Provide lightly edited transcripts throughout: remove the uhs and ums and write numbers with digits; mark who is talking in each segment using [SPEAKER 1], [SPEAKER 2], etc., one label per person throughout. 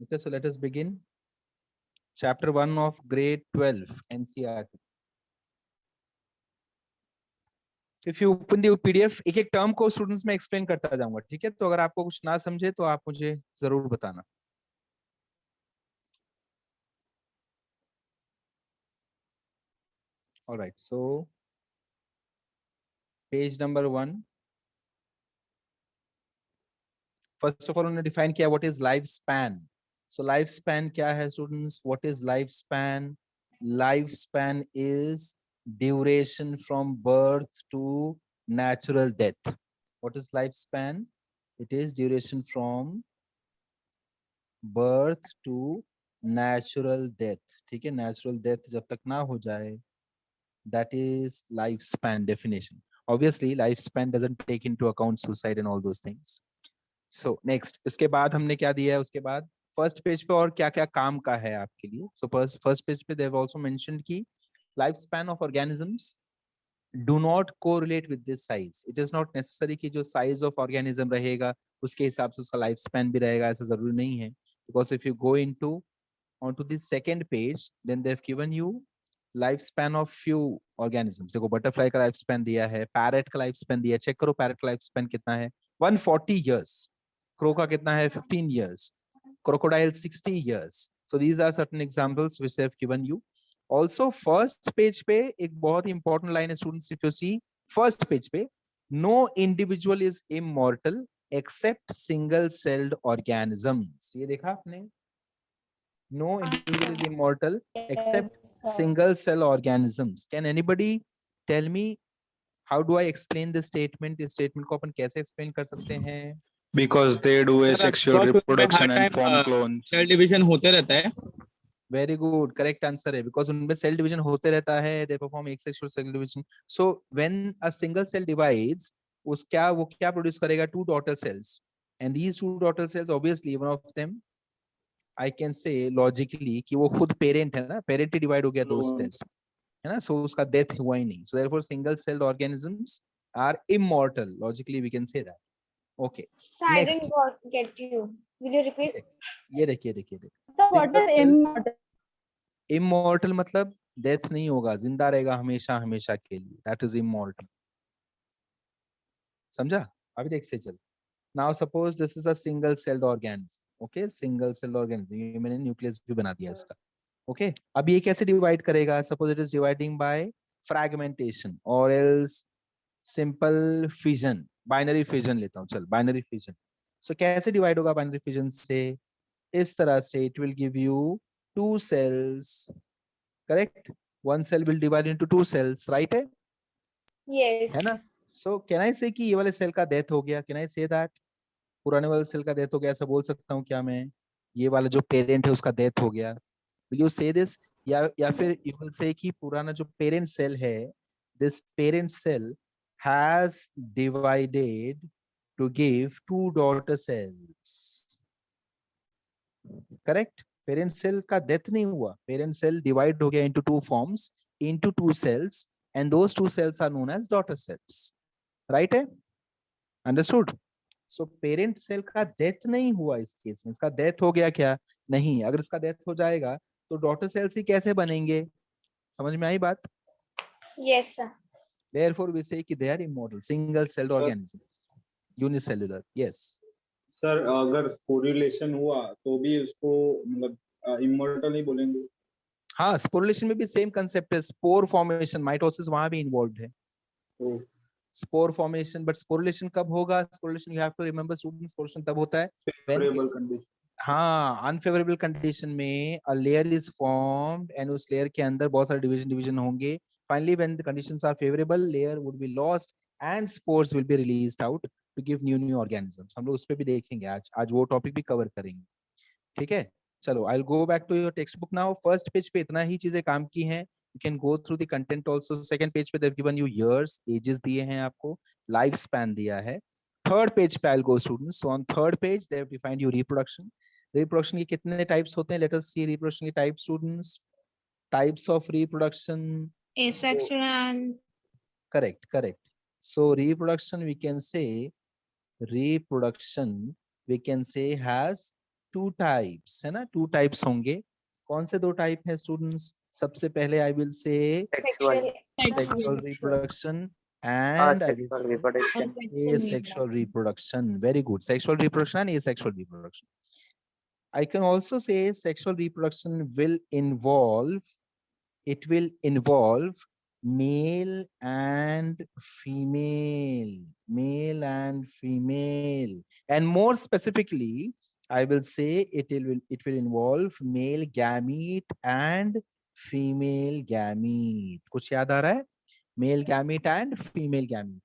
[SPEAKER 1] Okay, so let us begin. Chapter 1 of grade 12 NCERT. If you open the PDF, एक एक term को students में explain करता जाऊंगा, ठीक है? तो अगर आपको कुछ ना समझे तो आप मुझे जरूर बताना. All right, so page number 1. First of all, उन्होंने define किया what is lifespan. So lifespan क्या है students? What is lifespan? Lifespan is duration from birth to natural death. What is lifespan? It is duration from birth to natural death. ठीक है, natural death जब तक ना हो जाए, that is lifespan definition. Obviously, lifespan doesn't take into account suicide and all those things. So next, उसके बाद हमने क्या दिया है? उसके बाद फर्स्ट पेज पे और क्या क्या काम का है आपके लिए? So first पेज पे they have also mentioned कि lifespan of organisms do not correlate with this size. It is not necessary कि जो size of organism रहेगा उसके हिसाब से उसका lifespan भी रहेगा, ऐसा जरूरी नहीं है. Because if you go into onto the second page, then they've given you lifespan of few organisms. देखो butterfly का lifespan दिया है, parrot का lifespan दिया है. चेक करो parrot का lifespan कितना है? 140 years. Crow का कितना है? 15 years. Crocodile 60 years. So these are certain examples which they have given you. Also first page पे एक बहुत ही important line है students, if you see first page पे, no individual is immortal except single celled organisms. ये देखा आपने? No individual is immortal except single cell organisms. Can anybody tell me how do I explain this statement? इस statement को अपन कैसे explain कर सकते हैं?
[SPEAKER 2] Because they do asexual reproduction and form clones.
[SPEAKER 3] Cell division होते रहता है.
[SPEAKER 1] Very good, correct answer है. Because उनमें cell division होते रहता है, they perform asexual cell division. So when a single cell divides, वो क्या produce करेगा? Two daughter cells. And these two daughter cells, obviously one of them, I can say logically कि वो खुद parent है ना, parent ही divide हो गया दो cells, है ना? So उसका death हुआ ही नहीं. So therefore single celled organisms are immortal. Logically we can say that. Okay.
[SPEAKER 4] I
[SPEAKER 1] Next.
[SPEAKER 4] didn't get you. Will you repeat?
[SPEAKER 1] ये देखिए.
[SPEAKER 4] So what is immortal?
[SPEAKER 1] Immortal मतलब death नहीं होगा, जिंदा रहेगा हमेशा हमेशा के लिए. That is immortal. समझा? अभी देख से चल. Now suppose this is a single celled organism. Okay, single celled organism. ये मैंने nucleus भी बना दिया इसका. Okay, अब ये कैसे divide करेगा? Suppose it is dividing by fragmentation or else simple fission. Binary fission लेता हूँ, चल binary fission. So कैसे divide होगा binary fission से? इस तरह से it will give you two cells. Correct? One cell will divide into two cells, right?
[SPEAKER 4] Yes.
[SPEAKER 1] है ना? So can I say कि ये वाले cell का death हो गया? Can I say that? पुराने वाले सेल का डेथ हो गया, ऐसा बोल सकता हूँ क्या मैं? ये वाला जो पेरेंट है उसका डेथ हो गया. Will you say this? या फिर you will say कि पुराना जो पेरेंट सेल है, this parent cell has divided to give two daughter cells. Correct? Parent cell का डेथ नहीं हुआ, पेरेंट सेल डिवाइड हो गया into two forms, into two cells, and those two cells are known as daughter cells. Right? Understood? So parent cell का death नहीं हुआ इस case में. इसका डेथ हो गया क्या? नहीं. अगर इसका डेथ हो जाएगा तो डॉटर सेल्स ही कैसे बनेंगे? समझ में आई बात?
[SPEAKER 4] Yes, sir.
[SPEAKER 1] Therefore we say कि they are immortal, single celled organisms, unicellular. Yes.
[SPEAKER 2] Sir अगर स्पोरिलेशन हुआ तो भी उसको मतलब इमॉर्टल ही बोलेंगे?
[SPEAKER 1] हाँ, स्पोरिलेशन में भी सेम कंसेप्ट है. स्पोर फॉर्मेशन, माइटोसिस वहां भी इन्वॉल्व है. Spore formation. बट स्पोरिलेशन कब होगा? Sporulation you have to remember students, sporulation तब होता है
[SPEAKER 2] फेवरेबल कंडीशन.
[SPEAKER 1] हाँ, अनफेवरेबल कंडीशन में a layer is formed and उस लेयर के अंदर बहुत सारे डिवीजन होंगे. Finally when the conditions are favourable, layer would be lost and spores will be released out to give new organisms. हम लोग उस पे भी देखेंगे आज वो टॉपिक भी कवर करेंगे. ठीक है, चलो I will go back to your textbook now. First page पे इतना ही चीजें काम की हैं. You can go through the content also. Second page पे they have given you years, ages दिए हैं आपको, लाइफ स्पैन दिया है. थर्ड पेज पे आई will go students. So on third page they have defined you reproduction. Reproduction के कितने types होते हैं? लेट अस सी रिप्रोडक्शन के types students. Types of reproduction.
[SPEAKER 4] Asexual.
[SPEAKER 1] Correct. So reproduction we can say has two types, है ना, two types होंगे. कौन से दो टाइप हैं स्टूडेंट्स? सबसे पहले I will say
[SPEAKER 4] Sexual.
[SPEAKER 1] sexual reproduction and I will
[SPEAKER 3] Sexual
[SPEAKER 1] say
[SPEAKER 3] reproduction.
[SPEAKER 1] asexual reproduction. Very good. Sexual reproduction and asexual reproduction. I can also say sexual reproduction will involve, it will involve male and female, male and female. And more specifically, I will say it will involve male gamete and female gamete. कुछ याद आ रहा है? Male gamete and female gamete.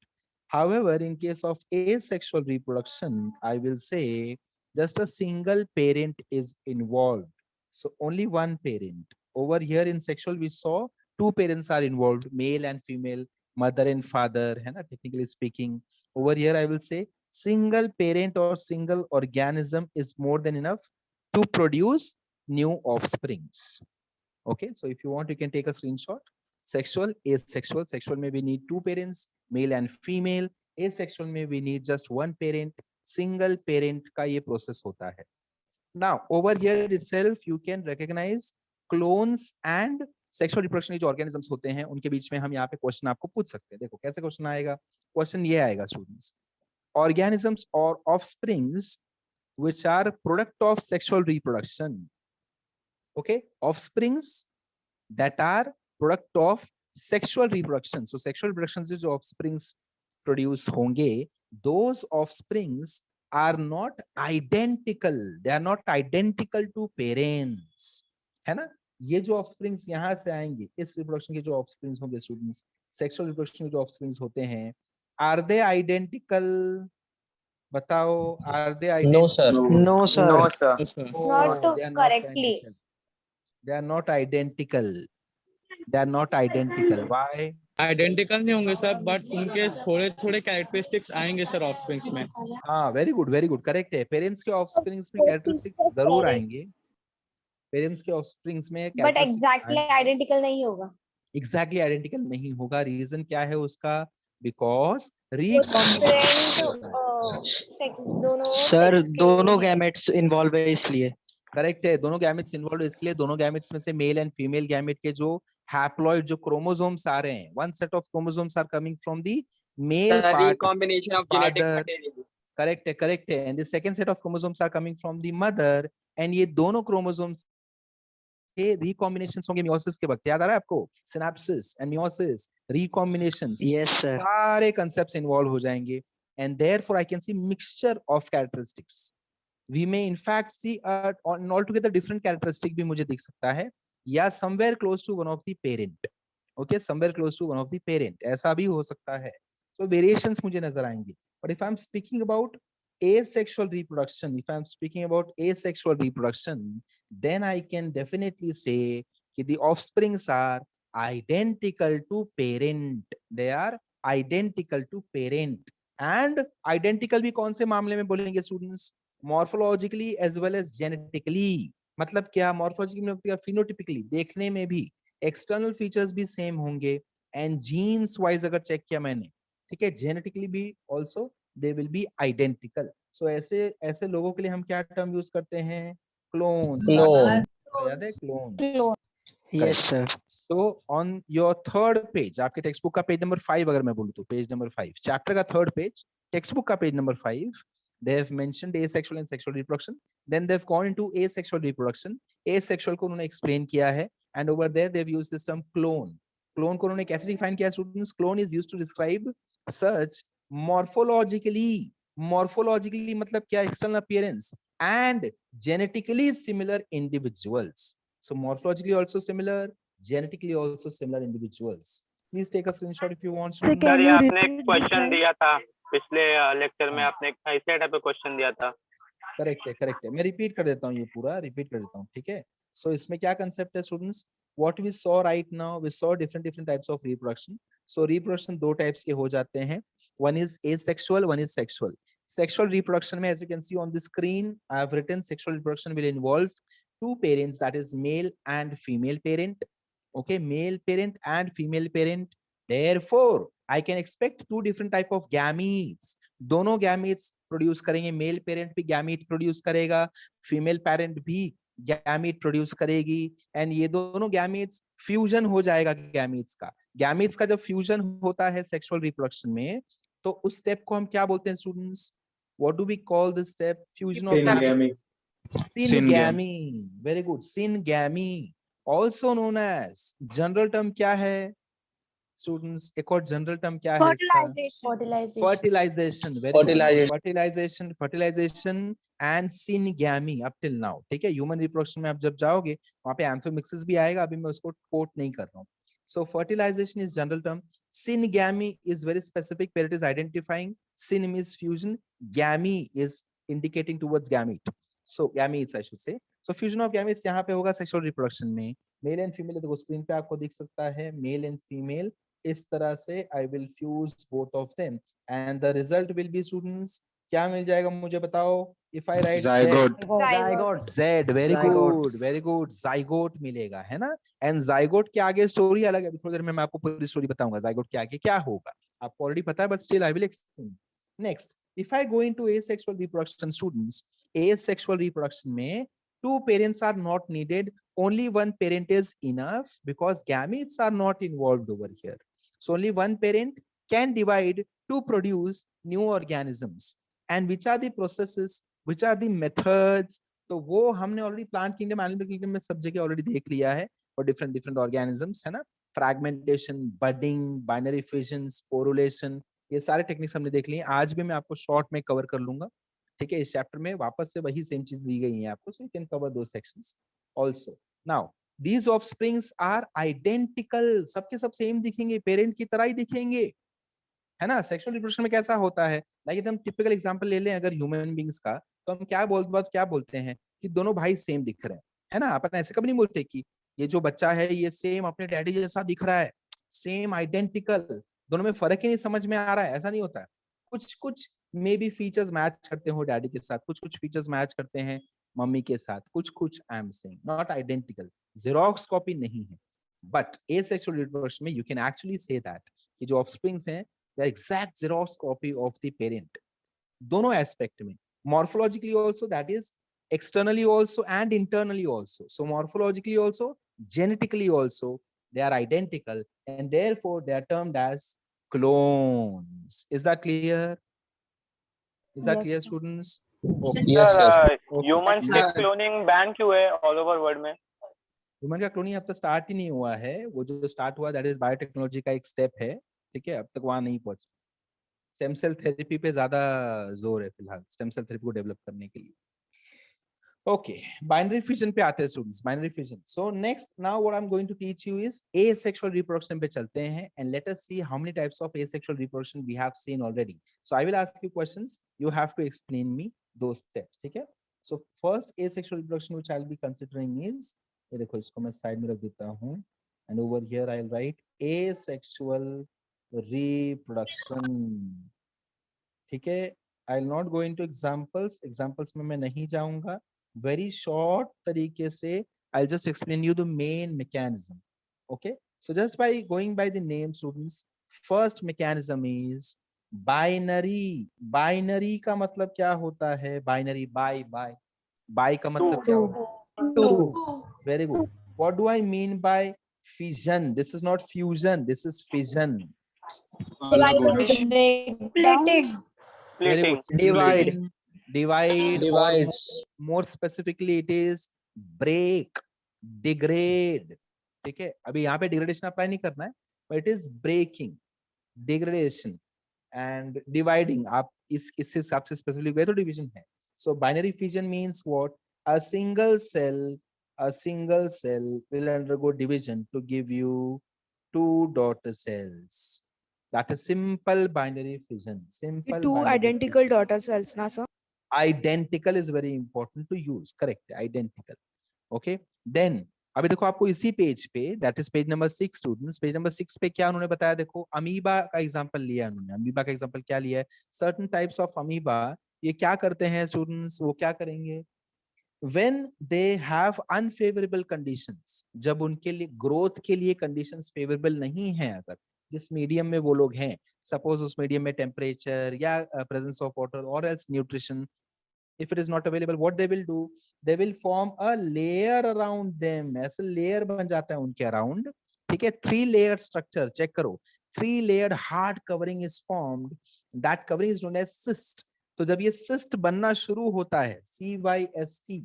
[SPEAKER 1] However, in case of asexual reproduction, I will say just a single parent is involved. So only one parent. Over here in sexual, we saw two parents are involved, male and female, mother and father, है ना, technically speaking. Over here, I will say single parent or single organism is more than enough to produce new offsprings. Okay, so if you want, you can take a screenshot. Sexual, asexual. Sexual may we need two parents, male and female. Asexual may we need just one parent. Single parent का ये process होता है. Now, over here itself, you can recognize clones and sexual reproduction जो organisms होते हैं, उनके बीच में हम यहाँ पे question आपको पूछ सकते हैं. देखो कैसे question आएगा? Question ये आएगा students. Organisms or offsprings which are product of sexual reproduction. Okay, offsprings that are product of sexual reproduction. So sexual reproduction से जो offsprings produce होंगे, those offsprings are not identical. They are not identical to parents. है ना? ये जो offsprings यहाँ से आएंगे, इस reproduction के जो offsprings होंगे students, sexual reproduction के जो offsprings होते हैं, are they identical? बताओ, are they identical?
[SPEAKER 5] No, sir.
[SPEAKER 3] No, sir.
[SPEAKER 5] No, sir.
[SPEAKER 4] Not
[SPEAKER 1] No,
[SPEAKER 4] to
[SPEAKER 1] they are not
[SPEAKER 4] correctly.
[SPEAKER 1] identical. They are not identical. They are not identical. Why?
[SPEAKER 6] Identical नहीं होंगे sir, but उनके थोड़े थोड़े characteristics आएंगे sir offsprings में.
[SPEAKER 1] हाँ, very good, correct है. Parents के ऑफस्प्रिंग्स में कैरेक्टरिस्टिक्स जरूर आएंगे. पेरेंट्स के ऑफस्प्रिंग्स में
[SPEAKER 4] बट एग्जैक्टली आइडेंटिकल नहीं होगा.
[SPEAKER 1] एग्जैक्टली आइडेंटिकल नहीं होगा. रीजन क्या है उसका? बिकॉज
[SPEAKER 4] दोनों
[SPEAKER 5] सर
[SPEAKER 4] sex के
[SPEAKER 5] दोनों
[SPEAKER 4] लिए है.
[SPEAKER 5] गैमेट्स इन्वॉल्व है इसलिए.
[SPEAKER 1] करेक्ट है, दोनों गैमेट्स इन्वॉल्व, इसलिए दोनों गैमेट्स में से मेल एंड फीमेल गैमेट के जो हैप्लॉइड जो क्रोमोसोम्स आ रहे हैं, one set of chromosomes are coming from the male part,
[SPEAKER 3] Recombination of genetic
[SPEAKER 1] father.
[SPEAKER 3] material.
[SPEAKER 1] Correct है. And the second set of chromosomes are coming from the mother. And ये दोनों chromosomes के रिकॉम्बिनेशंस होंगे meiosis के वक्त. याद आ रहा है आपको? Synapsis and meiosis, recombinations,
[SPEAKER 5] yes sir.
[SPEAKER 1] सारे concepts इन्वॉल्व हो जाएंगे. And therefore I can see mixture of characteristics. We may in fact see an altogether different characteristic भी मुझे दिख सकता है, या somewhere close to one of the parent. Okay, somewhere close to one of the parent, ऐसा भी हो सकता है. So variations मुझे नजर आएंगे. But if I'm speaking about asexual reproduction, then I can definitely say कि the offsprings are identical to parent. They are identical to parent. And identical भी कौन से मामले में बोलेंगे students? Morphologically as well as genetically. मतलब क्या? Morphologically मतलब फिनोटिपिकली, देखने में भी एक्सटर्नल फीचर्स भी सेम होंगे. एंड जीन्स वाइज अगर चेक किया मैंने, ठीक है, जेनेटिकली भी also they will be identical. So ऐसे लोगों के लिए हम क्या टर्म यूज करते हैं? क्लोन्स.
[SPEAKER 5] Clone.
[SPEAKER 1] याद है? Clone.
[SPEAKER 5] Yes sir.
[SPEAKER 1] So on your third page, आपके टेक्स्ट बुक का पेज नंबर 5 अगर मैं बोलूं तो पेज नंबर 5, चैप्टर का थर्ड पेज, टेक्स्ट बुक का page number 5, they have mentioned asexual and sexual reproduction. Then they've gone into asexual reproduction. Asexual को उन्होंने explain किया है, and over there they've used this term clone. Clone को उन्होंने कैसे define किया students? Clone is used to describe such morphologically मतलब क्या? External appearance and genetically similar individuals. So morphologically also similar, genetically also similar individuals. Please take a screenshot if you want.
[SPEAKER 4] So
[SPEAKER 1] students.
[SPEAKER 4] can
[SPEAKER 3] sir
[SPEAKER 4] you
[SPEAKER 3] ये आपने
[SPEAKER 4] repeat
[SPEAKER 3] एक
[SPEAKER 4] the
[SPEAKER 3] question
[SPEAKER 4] slide?
[SPEAKER 3] दिया था पिछले lecture में,
[SPEAKER 1] हाँ.
[SPEAKER 3] आपने ऐसे टाइप का क्वेश्चन दिया था.
[SPEAKER 1] करेक्ट है. मैं रिपीट कर देता हूँ, ये पूरा रिपीट कर देता हूँ, ठीक है. सो इसमें क्या कंसेप्ट है students? What we saw right now, we saw different types of reproduction. So reproduction दो टाइप्स के हो जाते हैं. One is asexual, one is sexual. Sexual reproduction में, as you can see on the screen, I have written sexual reproduction will involve two parents, that is male and female parent. Okay, male parent and female parent. Therefore I can expect two different type of gametes. दोनों gametes produce करेंगे. Male parent भी gamete produce करेगा, female parent भी gamete produce करेगी, and ये दोनों gametes fusion हो जाएगा gametes का. Gametes का जब fusion होता है sexual reproduction में, तो उस step को हम क्या बोलते हैं students? What do we call this step? Fusion of
[SPEAKER 2] Syngamy.
[SPEAKER 1] syngamy. Very good. Syngamy. Also known as, general term क्या है students? एक और general term क्या है इसका?
[SPEAKER 4] Fertilization.
[SPEAKER 1] Fertilization. Very
[SPEAKER 5] Fertilization.
[SPEAKER 1] good. Fertilization and syngamy up till now. ठीक है, human reproduction में आप जब जाओगे वहाँ पे amphimixis भी आएगा, अभी मैं उसको quote नहीं कर रहा हूँ. So fertilization is general term. Syngamy is very specific where it is identifying. Syn means fusion. Gamy is indicating towards gamete. So gametes I should say. So fusion of gametes यहाँ पे होगा sexual reproduction में. Male and female देखो screen पे आपको दिख सकता है male and female. इस तरह से I will fuse both of them and the result will be students. क्या मिल जाएगा मुझे बताओ? If I write
[SPEAKER 2] Zygote.
[SPEAKER 4] Zygote.
[SPEAKER 1] Z, very
[SPEAKER 5] Zygote.
[SPEAKER 1] good, very good. Zygote मिलेगा, है ना? And zygote के आगे स्टोरी अलग है. अभी थोड़ी देर में मैं आपको पूरी स्टोरी बताऊंगा. Zygote के आगे क्या होगा? आपको ऑलरेडी पता है, but still I will explain. Next, if I go into asexual reproduction, students, asexual reproduction में two parents are not needed. Only one parent is enough because gametes are not involved over here. So only one parent can divide to produce new organisms. And which are the processes? Which are the methods? तो वो हमने already plant kingdom, animal kingdom में सब जगह already देख लिया है for different organisms, है ना? Fragmentation, budding, binary fission, sporulation, ये सारे टेक्निक्स हमने देख लिए. आज भी मैं आपको शॉर्ट में कवर कर लूंगा. ठीक है, इस चैप्टर में वापस से वही सेम चीज दी गई है आपको, so you can cover those sections also. Now these offsprings are identical. सबके सब सेम दिखेंगे, पेरेंट की तरह ही दिखेंगे, है ना? सेक्सुअल रिप्रोडक्शन में कैसा होता है? लाइक हम टिपिकल एग्जांपल ले लें अगर ह्यूमन बींग्स का, तो हम क्या बोलते हैं कि दोनों भाई सेम दिख रहे हैं, है ना? अपन ऐसे कभी नहीं बोलते कि ये जो बच्चा है ये सेम अपने डैडी जैसा दिख रहा है, सेम आइडेंटिकल, दोनों में फर्क ही नहीं समझ में आ रहा है, ऐसा नहीं होता है. कुछ कुछ मे बी फीचर्स मैच करते हो डैडी के साथ, कुछ कुछ फीचर्स मैच करते हैं मम्मी के साथ, कुछ कुछ I am saying not identical, xerox copy नहीं है. बट एसेक्सुअल रिप्रोडक्शन में you can actually say that कि जो ऑफस्प्रिंग्स हैं they are exact Xerox copy of the parent. दोनों एस्पेक्ट में, morphologically also, that is externally also and internally also. So morphologically also, genetically also, they are identical and therefore they are termed as clones. Is that clear? Is that
[SPEAKER 4] Yes,
[SPEAKER 1] clear,
[SPEAKER 4] sir.
[SPEAKER 1] students?
[SPEAKER 5] Yes, sir.
[SPEAKER 3] Humans के cloning ban क्यों है all over world में?
[SPEAKER 1] Human का cloning अब तक start ही नहीं हुआ है. वो जो स्टार्ट हुआ दैट इज बायोटेक्नोलॉजी का एक स्टेप है. ठीक है, अब तक वहां नहीं पहुंचे. स्टेम सेल थेरेपी पे ज्यादा जोर है फिलहाल, स्टेम सेल थेरेपी को डेवलप करने के लिए. ओके, बाइनरी फिजन पे आते हैं students. Binary fission. So next now what I am going to teach you is asexual reproduction पे चलते हैं and let us see how many types of asexual reproduction we have seen already. So I will ask you questions, you have to explain me those steps. ठीक है, so first asexual reproduction which I will be considering is, ये देखो इसको मैं side में रख देता हूं and over here I will write asexual reproduction. ठीक है, I will not go into examples में मैं नहीं जाऊंगा. वेरी शॉर्ट तरीके से I will just explain you the main mechanism. Okay, so just by going by the name students, first mechanism is binary. Binary का मतलब क्या होता है? बाइनरी, बाय का मतलब क्या होता है?
[SPEAKER 4] Two.
[SPEAKER 1] Very good. What do I mean by fission? This is not fusion, this is fission.
[SPEAKER 4] Splitting.
[SPEAKER 1] Very good.
[SPEAKER 3] Splitting.
[SPEAKER 1] Divide.
[SPEAKER 5] Divides.
[SPEAKER 1] More specifically, it is break, degrade. ठीक है, अभी यहाँ पे degradation अप्लाई नहीं करना है, but it is breaking, degradation and dividing. आप इससे हिसाब से specifically गए तो division है. So binary fission means what? A single cell will undergo division to give you two daughter cells. That is simple binary fission. Simple
[SPEAKER 7] Two
[SPEAKER 1] binary
[SPEAKER 7] identical
[SPEAKER 1] fission.
[SPEAKER 7] daughter cells, na sir?
[SPEAKER 1] Identical is very important to use. Correct, identical. Okay, then अभी देखो आपको इसी page पे, that is page number 6 students, page number 6 पे क्या उन्होंने बताया? देखो अमीबा का एग्जांपल लिया उन्होंने. अमीबा का एग्जांपल क्या लिया है? Certain types of amoeba, ये क्या करते हैं स्टूडेंट्स? वो क्या करेंगे? When they have unfavorable conditions, जब उनके लिए ग्रोथ के लिए कंडीशंस फेवरेबल नहीं है, अगर जिस मीडियम में वो लोग हैं, सपोज उस मीडियम में टेम्परेचर या प्रेजेंस ऑफ वाटर और else nutrition, if it is not available, what they will do, they will form a layer around them, ऐसे लेयर बन जाता है उनके अराउंड, ठीक है, 3 layer structure, चेक करो, 3 layered hard covering is formed, that covering is known as cyst. तो जब ये cyst बनना शुरू होता है, CYST,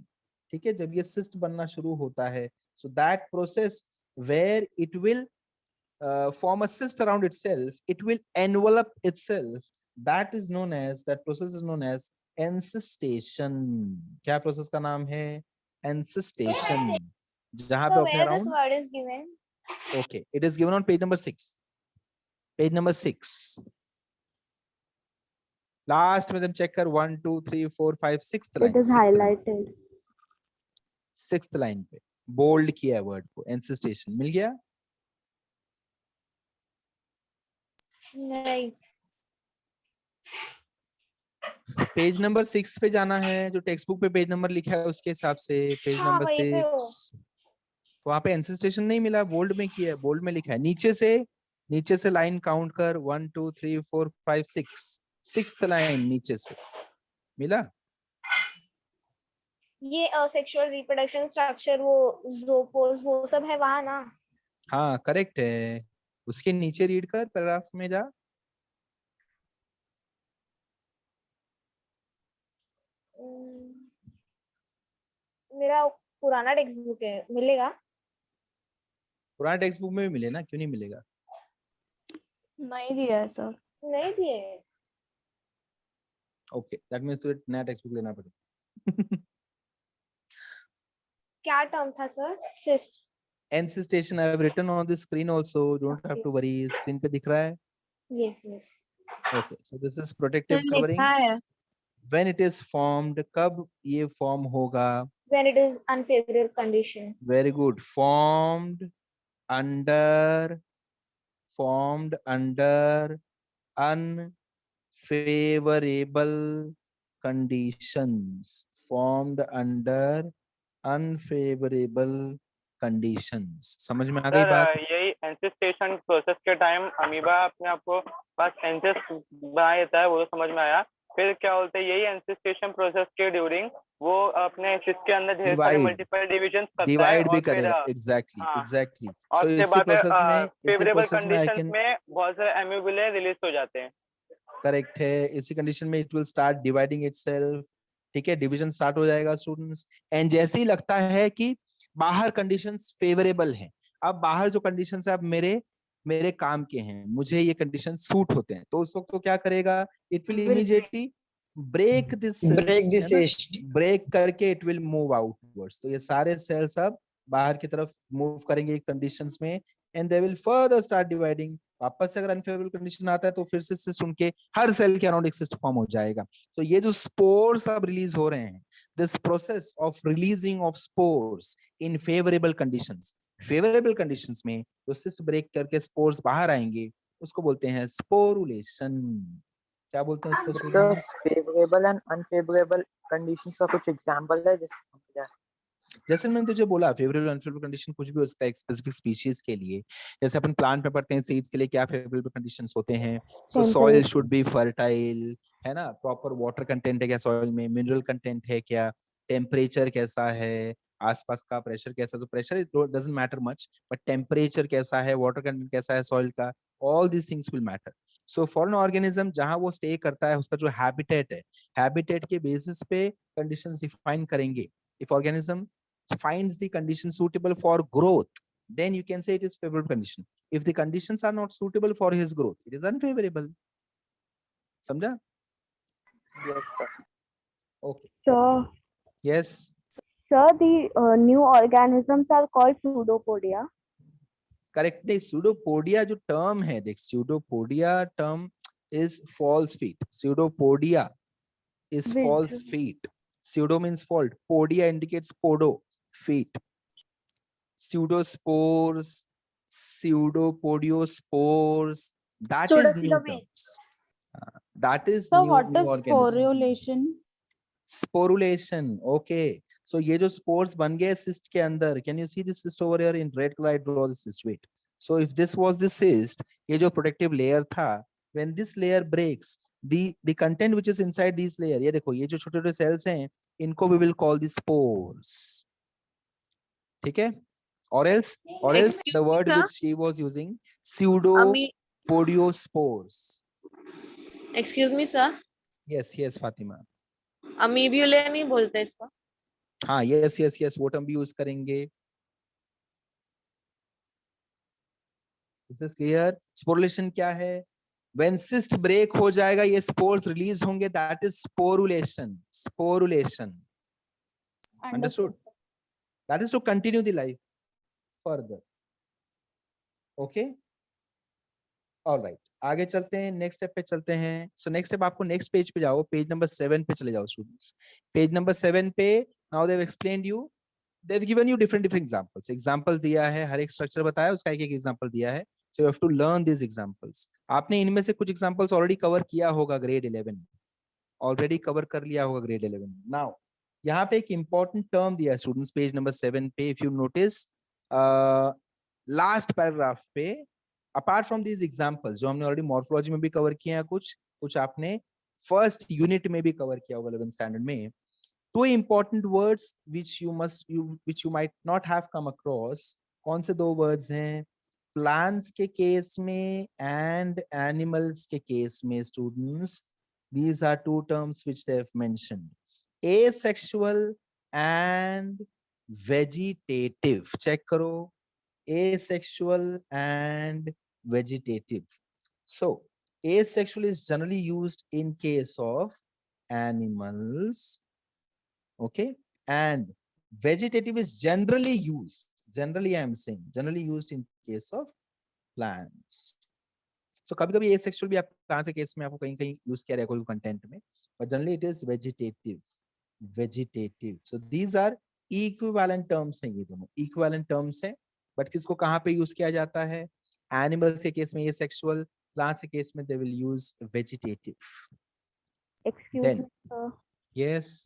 [SPEAKER 1] ठीक है, जब ये cyst बनना शुरू होता है, so that process where it will form a cyst around itself, it will envelop itself, that is known as, that process is known as एंसिस्टेशन। क्या प्रोसेस का नाम है? एंसिस्टेशन। जहां पे
[SPEAKER 4] So
[SPEAKER 1] अपने
[SPEAKER 4] where this
[SPEAKER 1] around,
[SPEAKER 4] word is given?
[SPEAKER 1] Okay, it is given on page number 6, page number 6 last में तुम check कर, 1 2 3 4 5 6th line,
[SPEAKER 4] It is highlighted.
[SPEAKER 1] 6th line पे बोल्ड किया है वर्ड को, एंसिस्टेशन। मिल गया?
[SPEAKER 4] नहीं।
[SPEAKER 1] पेज नंबर 6 पे जाना है, जो टेक्स्ट बुक पे पेज नंबर लिखा है उसके हिसाब से, पेज
[SPEAKER 4] हाँ,
[SPEAKER 1] नंबर
[SPEAKER 4] वहीं पे हो।
[SPEAKER 1] 6। तो वहां पे एंसिस्टेशन नहीं मिला, बोल्ड में किया है, बोल्ड में लिखा है। नीचे से लाइन काउंट कर, 1 2 3 4 5 6, 6th लाइन नीचे से मिला।
[SPEAKER 4] ये सेक्सुअल रिप्रोडक्शन स्ट्रक्चर, वो ज़ोपोर्स, वो सब है वहाँ ना?
[SPEAKER 1] हाँ करेक्ट है, उसके नीचे रीड कर, पैराग्राफ में जा।
[SPEAKER 4] मेरा पुराना टेक्स्ट बुक है, मिलेगा?
[SPEAKER 1] पुराना टेक्स्ट बुक में भी मिले ना, क्यों नहीं मिलेगा?
[SPEAKER 4] नहीं दिया है सर। नहीं दिए।
[SPEAKER 1] ओके, दैट मींस तुझे नया टेक्स्ट बुक लेना पड़ेगा।
[SPEAKER 4] क्या टर्म था sir? Cyst.
[SPEAKER 1] Encystation I have written on the screen also, don't have to worry, screen पे दिख रहा है।
[SPEAKER 4] Yes yes.
[SPEAKER 1] Okay, so this is protective covering.
[SPEAKER 4] है।
[SPEAKER 1] व्हेन इट इज फॉर्म्ड, कब ये फॉर्म होगा?
[SPEAKER 4] When it is unfavorable condition.
[SPEAKER 1] Very good, formed under unfavorable conditions, formed under unfavorable conditions। समझ में आ गई
[SPEAKER 3] सर
[SPEAKER 1] बात?
[SPEAKER 3] यही एंसिस्टेशन प्रोसेस के टाइम अमीबा अपने आप को पास एंसिस बना देता है, वो तो समझ में आया। फिर क्या बोलते हैं, यही एंसिस्टेशन प्रोसेस के ड्यूरिंग वो अपने सिस्ट के अंदर ढेर सारे
[SPEAKER 1] Divide.
[SPEAKER 3] मल्टीपल डिविजन करता है
[SPEAKER 1] डिवाइड भी
[SPEAKER 3] और फिर
[SPEAKER 1] करेगा, एग्जैक्टली
[SPEAKER 3] हाँ,
[SPEAKER 1] एग्जैक्टली।
[SPEAKER 3] और
[SPEAKER 1] सो
[SPEAKER 3] उसके
[SPEAKER 1] इसी
[SPEAKER 3] बाद
[SPEAKER 1] प्रोसेस में,
[SPEAKER 3] फेवरेबल
[SPEAKER 1] आई
[SPEAKER 3] कंडीशंस
[SPEAKER 1] कैन,
[SPEAKER 3] में बहुत सारे एम्यूबुले रिलीज हो जाते हैं।
[SPEAKER 1] करेक्ट है, इसी कंडीशन में it will start dividing itself, ठीक है, डिवीजन स्टार्ट हो जाएगा स्टूडेंट्स। एंड जैसे ही लगता है कि बाहर कंडीशंस फेवरेबल हैं, अब बाहर जो कंडीशंस है अब मेरे काम के हैं, मुझे ये कंडीशन सूट होते हैं, तो उस वक्त तो क्या करेगा, it will immediately break this
[SPEAKER 5] cyst.
[SPEAKER 1] Break करके इट विल मूव आउटवर्ड्स। तो ये सारे सेल्स अब बाहर की तरफ मूव करेंगे कंडीशंस में, and they will further start dividing. वापस से अगर अनफेवरेबल कंडीशन आता है तो फिर से सिस्ट उनके हर सेल के अराउंड एक सिस्ट फॉर्म हो जाएगा। तो ये जो स्पोर्स अब रिलीज हो रहे हैं, this process of releasing of spores in favourable conditions, favourable conditions में जो सिस्ट ब्रेक करके स्पोर्स बाहर आएंगे उसको बोलते हैं स्पोरुलेशन। क्या बोलते हैं उसको students?
[SPEAKER 5] Favourable and unfavourable conditions का कुछ एग्जांपल है
[SPEAKER 1] जैसे मैंने तुझे बोला, फेवरेबल अनफेवरेबल कंडीशन कुछ भी हो सकता है एक स्पेसिफिक स्पीशीज के लिए। जैसे अपन प्लांट में पढ़ते हैं सीड्स के लिए क्या फेवरेबल कंडीशंस होते हैं, सो सॉइल शुड बी फर्टाइल, है ना, प्रॉपर वाटर कंटेंट है क्या सॉइल में, मिनरल कंटेंट है क्या, टेम्परेचर कैसा है, आसपास का प्रेशर कैसा, तो pressure doesn't matter much, but temperature कैसा है, वाटर कंटेंट कैसा है सॉइल का, all these things will matter. So for an organism जहां वो स्टे करता है, उसका जो हैबिटेट है, हैबिटेट के बेसिस पे कंडीशंस डिफाइन करेंगे। If organism finds the condition suitable for growth, then you can say it is favorable condition. If the conditions are not suitable for his growth, it is unfavorable. समझा?
[SPEAKER 5] Yes sir.
[SPEAKER 1] Okay.
[SPEAKER 7] Sir,
[SPEAKER 1] Yes.
[SPEAKER 7] sir, the new organisms are called pseudopodia.
[SPEAKER 1] Correct. नहीं, pseudopodia जो term है, देख, pseudopodia term is false feet. Pseudopodia is
[SPEAKER 7] Wait.
[SPEAKER 1] false feet. Pseudo means fault. Podia indicates podo, feet. Pseudospores, pseudopodiospores, that is new term. That is
[SPEAKER 7] So
[SPEAKER 1] new,
[SPEAKER 7] what
[SPEAKER 1] new
[SPEAKER 7] is
[SPEAKER 1] organism.
[SPEAKER 7] sporulation?
[SPEAKER 1] Sporulation, okay. So ये जो spores बन गए cyst के अंदर, can you see this cyst over here in red color? I draw the cyst. Wait. So if this was the cyst, ये जो protective layer था, when this layer breaks, the content which is inside this layer, ये देखो ये जो छोटे छोटे cells हैं, इनको we will call the spores. ठीक है? Or else
[SPEAKER 8] Excuse
[SPEAKER 1] the
[SPEAKER 8] me,
[SPEAKER 1] word
[SPEAKER 8] sir.
[SPEAKER 1] which she was using, pseudopodiospores.
[SPEAKER 8] Excuse me sir,
[SPEAKER 1] Yes, Fatima.
[SPEAKER 8] अमीब्यूले नहीं बोलते इसको?
[SPEAKER 1] हाँ, yes, वो term भी use करेंगे. Is this clear? Sporulation क्या है? When cyst break हो जाएगा, ये spores release होंगे, that is sporulation. Understood? That is to continue the life further. Okay? All right. आगे चलते हैं, नेक्स्ट स्टेप पे चलते हैं. सो नेक्स्ट स्टेप, आपको नेक्स्ट पेज पे जाओ, पेज नंबर 7 पे चले जाओ स्टूडेंट्स. पेज नंबर 7 पे now they have explained you, they have given you different examples. Example दिया है, हर एक स्ट्रक्चर बताया, उसका एक एग्जांपल दिया है. So you have to learn this examples. आपने इनमें से कुछ एग्जांपल्स ऑलरेडी कवर किया होगा ग्रेड 11, ऑलरेडी कवर कर लिया होगा ग्रेड 11. नाउ यहाँ पे एक इंपॉर्टेंट टर्म दिया है स्टूडेंट्स, पेज नंबर 7 पे. If you notice last paragraph पे, अपार्ट फ्रॉम दीज एग्जांपल्स जो हमने ऑलरेडी मॉर्फोलॉजी में भी कवर किए हैं, कुछ आपने फर्स्ट यूनिट में भी कवर किया होगा 11th स्टैंडर्ड में. Two important words which you might not have come across. कौन से दो वर्ड्स हैं? प्लांट्स के केस में एंड एनिमल्स के केस में students, these are two terms which they have mentioned, asexual and vegetative. check करो, asexual and vegetative. So asexual is generally used in case of animals, okay, and vegetative is generally used, generally I am saying, generally used in case of plants. So कभी कभी asexual भी आप कहाँ से case में आपको कहीं कहीं यूज किया कोई कंटेंट में, but generally it is vegetative. So these are equivalent terms हैं, ये दोनों equivalent terms हैं, but किसको कहाँ पे यूज किया जाता है? Animals के केस में asexual, plants के केस में they will use vegetative.
[SPEAKER 7] Excuse
[SPEAKER 1] Then
[SPEAKER 7] me, sir.
[SPEAKER 1] yes,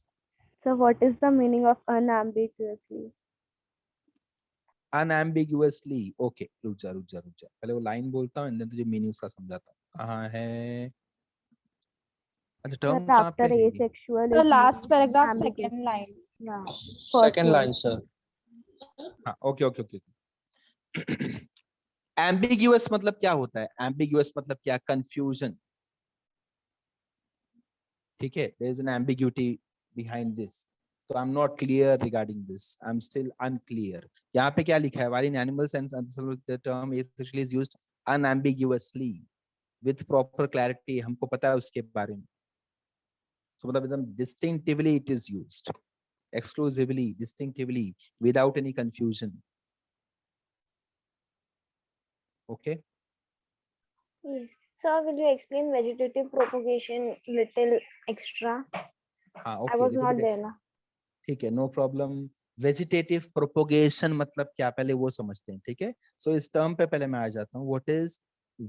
[SPEAKER 7] So what is the meaning of unambiguously?
[SPEAKER 1] unambiguously. Okay, रुक जा पहले वो लाइन बोलता हूँ, तुझे मीनिंग उसका समझाता हूँ. कहाँ है? अच्छा, टर्म
[SPEAKER 7] Sir,
[SPEAKER 1] कहाँ पे
[SPEAKER 7] after
[SPEAKER 1] है?
[SPEAKER 7] asexual
[SPEAKER 9] So
[SPEAKER 7] is
[SPEAKER 9] last
[SPEAKER 7] used
[SPEAKER 9] paragraph,
[SPEAKER 7] ambiguous.
[SPEAKER 9] second line.
[SPEAKER 7] Yeah.
[SPEAKER 6] Second
[SPEAKER 7] First
[SPEAKER 6] line, sir.
[SPEAKER 1] हाँ, okay. Ambiguous मतलब क्या होता है? Ambiguous मतलब क्या? Confusion. ठीक है, there is an ambiguity behind this. So I'm not clear regarding this. I'm still unclear. यहाँ पे क्या लिखा है? While in animals and the term asexual is used unambiguously with proper clarity. हमको पता है उसके बारे में. So मतलब एकदम distinctively it is used, exclusively, distinctively, without any confusion. Okay.
[SPEAKER 4] Yes. Sir, will you explain vegetative propagation little extra?
[SPEAKER 1] हाँ,
[SPEAKER 4] I
[SPEAKER 1] okay.
[SPEAKER 4] was
[SPEAKER 1] little
[SPEAKER 4] not
[SPEAKER 1] bit
[SPEAKER 4] there
[SPEAKER 1] extra.
[SPEAKER 4] ना.
[SPEAKER 1] ठीक है, नो प्रॉब्लम. वेजिटेटिव प्रोपोगेशन मतलब क्या, पहले वो समझते हैं. ठीक है, सो इस टर्म पे पहले मैं आ जाता हूँ. What is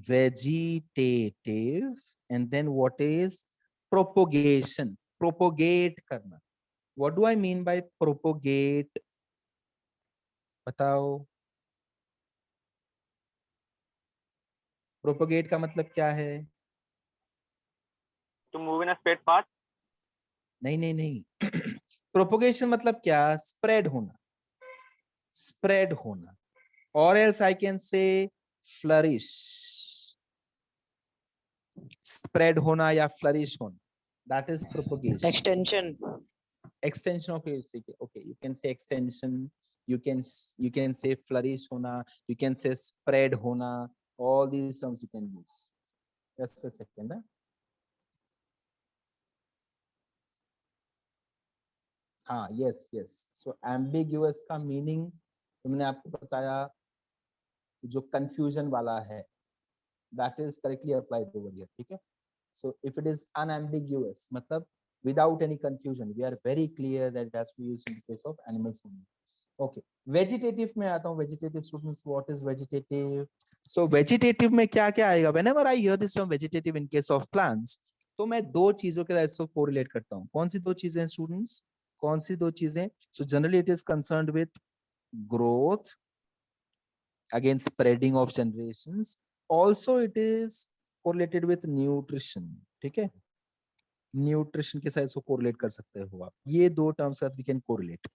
[SPEAKER 1] vegetative and then what is propagation? Propagate करना. What do I mean by propagate? बताओ. प्रोपोगेट का मतलब क्या है?
[SPEAKER 3] To move in a straight path.
[SPEAKER 1] नहीं. प्रोपोगेशन मतलब क्या? स्प्रेड होना. और else I can say flourish. Spread होना या फ्लरिश होना, that is propagation. Extension of okay, you can say extension, you can say flourish होना, you can say spread होना, all these terms you can use. Just a second. हाँ, yes. So ambiguous का meaning तुमने आपको बताया, जो confusion वाला है, that is correctly applied over here. ठीक है. So if it is unambiguous, मतलब without any confusion, we are very clear that it has to be used in the case of animals only. Okay. Vegetative में आता हूँ. Vegetative students, what is vegetative? So vegetative में क्या क्या आएगा? Whenever I hear this term vegetative in case of plants, तो मैं दो चीजों के साथ इसको कोरिलेट करता हूँ. कौन सी दो चीजें स्टूडेंट्स? कौन सी दो चीजें? So generally it is concerned with growth against spreading of generations. Also it is correlated with nutrition. ठीक है, न्यूट्रिशन के साथ इसको कोरिलेट कर सकते हो आप, ये दो टर्म्स साथ we can correlate.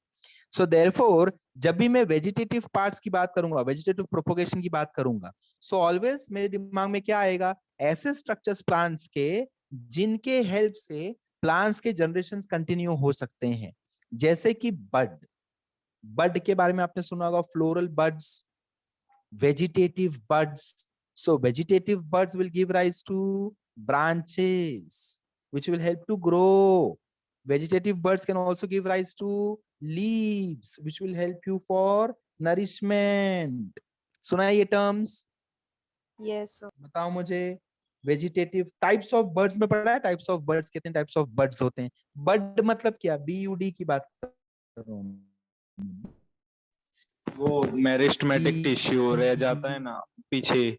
[SPEAKER 1] So therefore जब भी मैं वेजिटेटिव पार्ट्स की बात करूंगा, वेजिटेटिव प्रोपोगेशन की बात करूंगा, सो ऑलवेज मेरे दिमाग में क्या आएगा, ऐसे स्ट्रक्चर्स प्लांट्स के जिनके हेल्प से प्लांट्स के जनरेशंस कंटिन्यू हो सकते हैं. जैसे कि बड के बारे में आपने सुना होगा, floral buds, vegetative buds. So vegetative buds will give rise to branches which will help to grow. Vegetative buds can also give rise to leaves which will help you for nourishment. सुना है ये terms?
[SPEAKER 7] Yes, sir.
[SPEAKER 1] बताओ मुझे, vegetative types of birds में पढ़ा है, types of birds कितने types of birds होते हैं? बड मतलब क्या, BUD की बात कर रहा हूँ.
[SPEAKER 2] वो मेरिस्टेमेटिक टिश्यू रह जाता है ना पीछे.